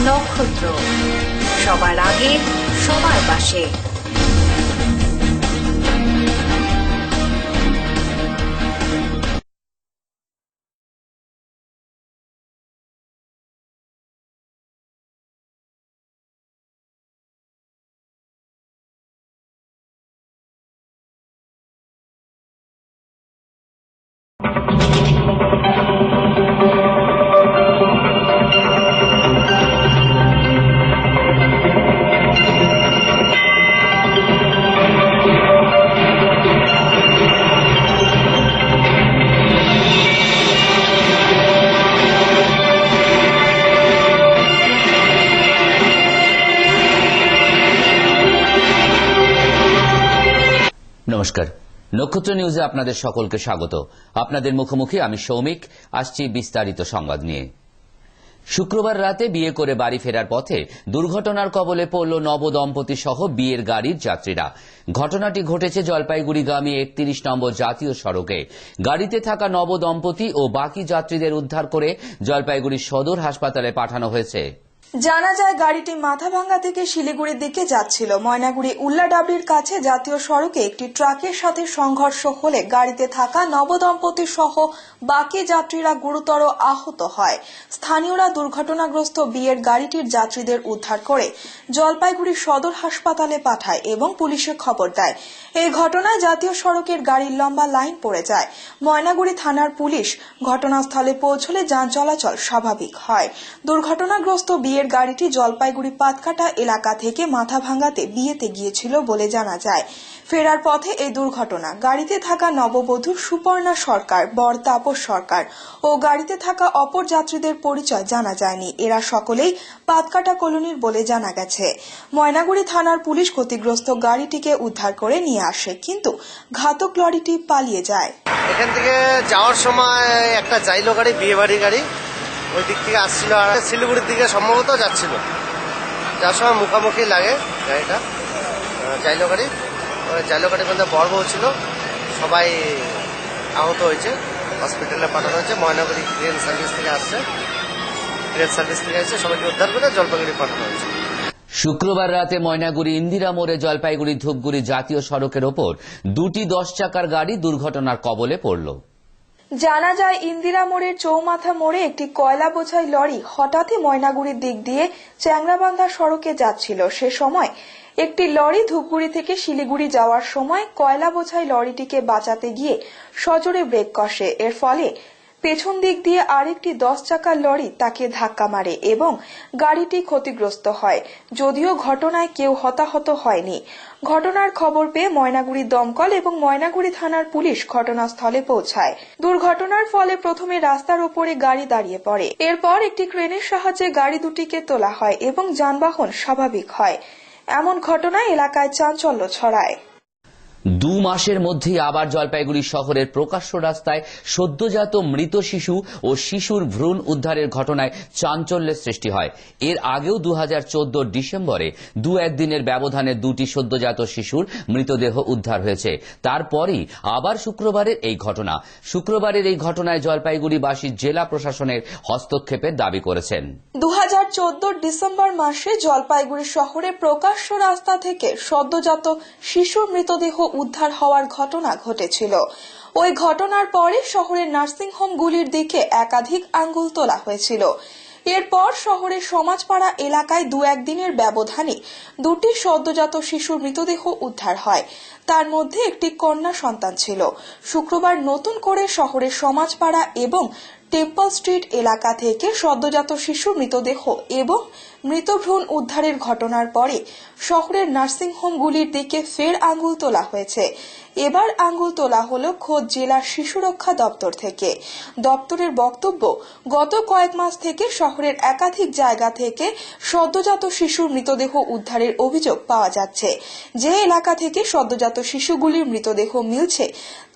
নক্ষত্র, সবার আগে সবার পাশে। নমস্কার, নক্ষত্র নিউজে আপনাদের সকলকে স্বাগত। আপনাদের মুখোমুখি আমি সৌমিক, আসছি বিস্তারিত সংবাদ নিয়ে। শুক্রবার রাতে বিয়ে করে বাড়ি ফেরার পথে দুর্ঘটনার কবলে পড়ল নবদম্পতি সহ বিয়ের গাড়ির যাত্রীরা। ঘটনাটি ঘটেছে জলপাইগুড়িগামী 31 নম্বর জাতীয় সড়কে। গাড়িতে থাকা নবদম্পতি ও বাকি যাত্রীদের উদ্ধার করে জলপাইগুড়ি সদর হাসপাতালে পাঠানো হয়েছে। জানা যায়, গাড়িটি মাথাভাঙ্গা থেকে শিলিগুড়ির দিকে যাচ্ছিল। ময়নাগুড়ি উল্লাডাবড়ির কাছে জাতীয় সড়কে একটি ট্রাকের সাথে সংঘর্ষ হলে গাড়িতে থাকা নবদম্পতি সহ বাকি যাত্রীরা গুরুতর আহত হয়। স্থানীয়রা দুর্ঘটনাগ্রস্ত বিয়ের গাড়িটির যাত্রীদের উদ্ধার করে জলপাইগুড়ি সদর হাসপাতালে পাঠায় এবং পুলিশে খবর দেয়। এই ঘটনায় জাতীয় সড়কের গাড়ির লম্বা লাইন পড়ে যায়। ময়নাগুড়ি থানার পুলিশ ঘটনাস্থলে পৌঁছলে যান চলাচল স্বাভাবিক হয়। দুর্ঘটনাগ্রস্ত বিয়ের গাড়িটি জলপাইগুড়ি পাতকাটা এলাকা থেকে মাথাভাঙ্গাতে বিয়েতে গিয়েছিল বলে জানা যায়। ফেরার পথে এই দুর্ঘটনা। গাড়িতে থাকা নববধূ সুপর্ণা সরকার, বর তাপস সরকার ও গাড়িতে থাকা অপর যাত্রীদের পরিচয় জানা যায়নি। এরা সকলেই পাতকাটা কলোনির বলে জানা গেছে। ময়নাগুড়ি থানার পুলিশ ক্ষতিগ্রস্ত গাড়িটিকে উদ্ধার করে নিয়ে আসে, কিন্তু ঘাতক লরিটি পালিয়ে যায়। এখান থেকে যাওয়ার সময় একটা জাইলো গাড়ি, বিয়ে বাড়ি গাড়ি ওই দিক থেকে আসছিল আর শিলিগুড়ির দিকে সম্ভবত যাচ্ছিল। যার সময় মুখোমুখি লাগে গাড়িটা, জাইলো গাড়ি। জাইলো গাড়ির মধ্যে বর বউ ছিল, সবাই আহত হয়েছে, হসপিটালে পাঠানো হয়েছে। ময়নাগুড়ি ট্রেন সার্ভিস থেকে আসছে, সবাইকে উদ্ধার করে জলপাইগুড়ি পাঠানো হয়েছে। শুক্রবার রাতে ময়নাগুড়ি ইন্দিরা মোড়ে জলপাইগুড়ি ধূপগুড়ি জাতীয় সড়কের ওপর দুটি 10 চাকার গাড়ি দুর্ঘটনার কবলে পড়ল। জানা যায়, ইন্দিরা মোড়ের চৌমাথা মোড়ে একটি কয়লা বোঝাই লরি হঠাৎই ময়নাগুড়ির দিক দিয়ে চ্যাংরাবান্ধা সড়কে যাচ্ছিল। সে সময় একটি লরি ধূপগুড়ি থেকে শিলিগুড়ি যাওয়ার সময় কয়লা বোঝাই লরিটিকে বাঁচাতে গিয়ে সজোরে ব্রেক কষে। এর ফলে পেছন দিক দিয়ে আরেকটি 10 চাকার লরি তাকে ধাক্কা মারে এবং গাড়িটি ক্ষতিগ্রস্ত হয়। যদিও ঘটনায় কেউ হতাহত হয়নি। ঘটনার খবর পেয়ে ময়নাগুড়ি দমকল এবং ময়নাগুড়ি থানার পুলিশ ঘটনাস্থলে পৌঁছায়। দুর্ঘটনার ফলে প্রথমে রাস্তার ওপরে গাড়ি দাঁড়িয়ে পড়ে। এরপর একটি ক্রেনের সাহায্যে গাড়ি দুটিকে তোলা হয় এবং যানবাহন স্বাভাবিক হয়। এমন ঘটনায় এলাকায় চাঞ্চল্য ছড়ায়। 2 মাসের মধ্যেই আবার জলপাইগুড়ি শহরের প্রকাশ্য রাস্তায় সদ্যজাত মৃত শিশু ও শিশুর ভ্রূণ উদ্ধারের ঘটনায় চাঞ্চল্যের সৃষ্টি হয়। এর আগেও 2014 ডিসেম্বরে 2-1 দিনের ব্যবধানে 2টি সদ্যজাত শিশুর মৃতদেহ উদ্ধার হয়েছে। তারপরই আবার শুক্রবারের এই ঘটনা। শুক্রবারের এই ঘটনায় জলপাইগুড়িবাসী জেলা প্রশাসনের হস্তক্ষেপের দাবি করেছেন। 2014 ডিসেম্বর মাসে জলপাইগুড়ি শহরে প্রকাশ্য রাস্তা থেকে সদ্যজাত শিশুর মৃতদেহ উদ্ধার হওয়ার ঘটনা ঘটেছিল। ওই ঘটনার পরে শহরের নার্সিংহোমগুলির দিকে একাধিক আঙ্গুল তোলা হয়েছিল। এরপর শহরের সমাজপাড়া এলাকায় 2-1 দিনের ব্যবধানে 2টি সদ্যজাত শিশুর মৃতদেহ উদ্ধার হয়। তার মধ্যে একটি কন্যা সন্তান ছিল। শুক্রবার নতুন করে শহরের সমাজপাড়া এবং টেম্পল স্ট্রিট এলাকা থেকে সদ্যজাত শিশুর মৃতদেহ এবং মৃত ভ্রূণ উদ্ধারের ঘটনার পরে শহরের নার্সিংহোমগুলির দিকে ফের আঙ্গুল তোলা হয়েছে। এবার আঙ্গুল তোলা হলো খোদ জেলার শিশু রক্ষা দপ্তর থেকে। দপ্তরের বক্তব্য, গত কয়েক মাস থেকে শহরের একাধিক জায়গা থেকে সদ্যজাত শিশুর মৃতদেহ উদ্ধারের অভিযোগ পাওয়া যাচ্ছে। যে এলাকা থেকে সদ্যজাত শিশুগুলির মৃতদেহ মিলছে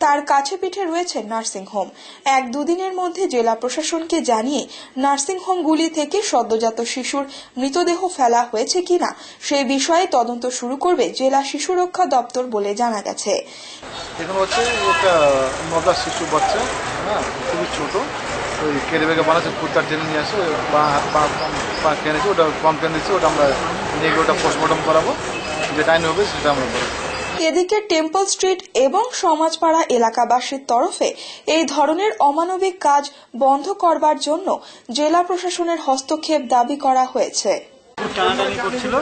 তার কাছে পিঠে রয়েছে নার্সিংহোম। 1-2 দিনের মধ্যে জেলা প্রশাসনকে জানিয়ে নার্সিংহোমগুলি থেকে সদ্যজাত শিশুর মৃতদেহ ফেলা হয়েছে কিনা সেই বিষয়ে তদন্ত শুরু করবে জেলা শিশু রক্ষা দপ্তর বলে জানা গেছে। এখানে হচ্ছে একটা নবজাত শিশু বাচ্চা, হ্যাঁ, খুবই ছোট, ওই কেড়ে বানাচ্ছে, কুত্তার টেনে নিয়ে আসে, পা কেনেছে, ওটা কমপ্লেন দিচ্ছে, ওটা আমরা নিয়ে গিয়ে ওটা পোস্টমর্টম করাবো, যেটা আইন হবে সেটা আমরা করবো। এদিকে টেম্পল স্ট্রিট এবং সমাজপাড়া এলাকাবাসীর তরফে এই ধরনের অমানবিক কাজ বন্ধ করবার জন্য জেলা প্রশাসনের হস্তক্ষেপ দাবি করা হয়েছে। খুব টানাটানি করছিল,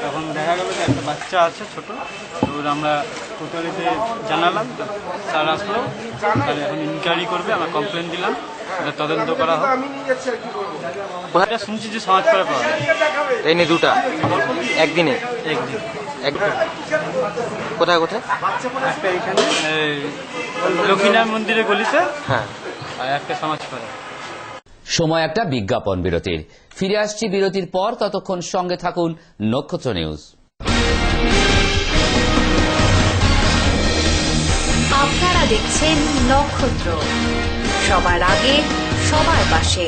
তখন দেখা গেল যে একটা বাচ্চা আছে ছোট, তো আমরা কোতোয়ালিতে জানালাম, স্যার আসলো, স্যার এখন ইনকোয়ারি করবে, আমরা কমপ্লেন দিলাম, এটা তদন্ত করা হোক। এটা শুনছি যে সমাজ পাড়া পাওয়া যায়। এই নিয়ে দুটা একদিনে একদিন কোথায় কোথায়? একটা এখানে লক্ষ্মীনারায়ণ মন্দিরের গলিতে, হ্যাঁ, আর একটা সমাজ পাড়া। সময় একটা বিজ্ঞাপন বিরতির। ফিরে আসছি বিরতির পর, ততক্ষণ সঙ্গে থাকুন নক্ষত্র নিউজ। আপনারা দেখছেন নক্ষত্র, সবার আগে সবার পাশে।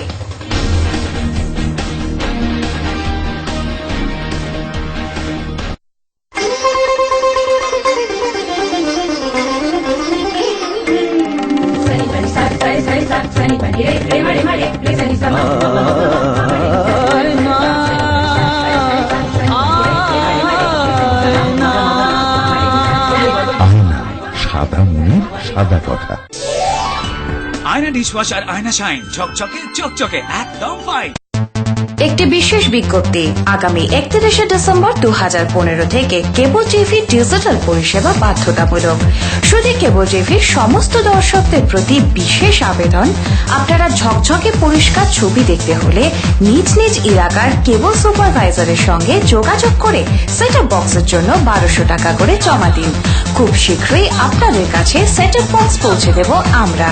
সাদা মনের সাদা কথা। আয়না ডিশওয়াশার আয়না শাইন, ঝকঝকে চকচকে একদম ফাইন। একটি বিশেষ বিজ্ঞপ্তি, আগামী 31শে ডিসেম্বর 2015 থেকে কেবল টিভি ডিজিটাল পরিষেবা বাধ্যতামূলক। শুধু কেবল টিভির সমস্ত দর্শকদের প্রতি বিশেষ আবেদন, আপনারা ঝকঝকে পরিষ্কার ছবি দেখতে হলে নিজ নিজ এলাকার কেবল সুপারভাইজারের সঙ্গে যোগাযোগ করে সেট আপ বক্সের জন্য 1200 টাকা করে জমা দিন। খুব শীঘ্রই আপনাদের কাছে সেট আপ বক্স পৌঁছে দেব আমরা।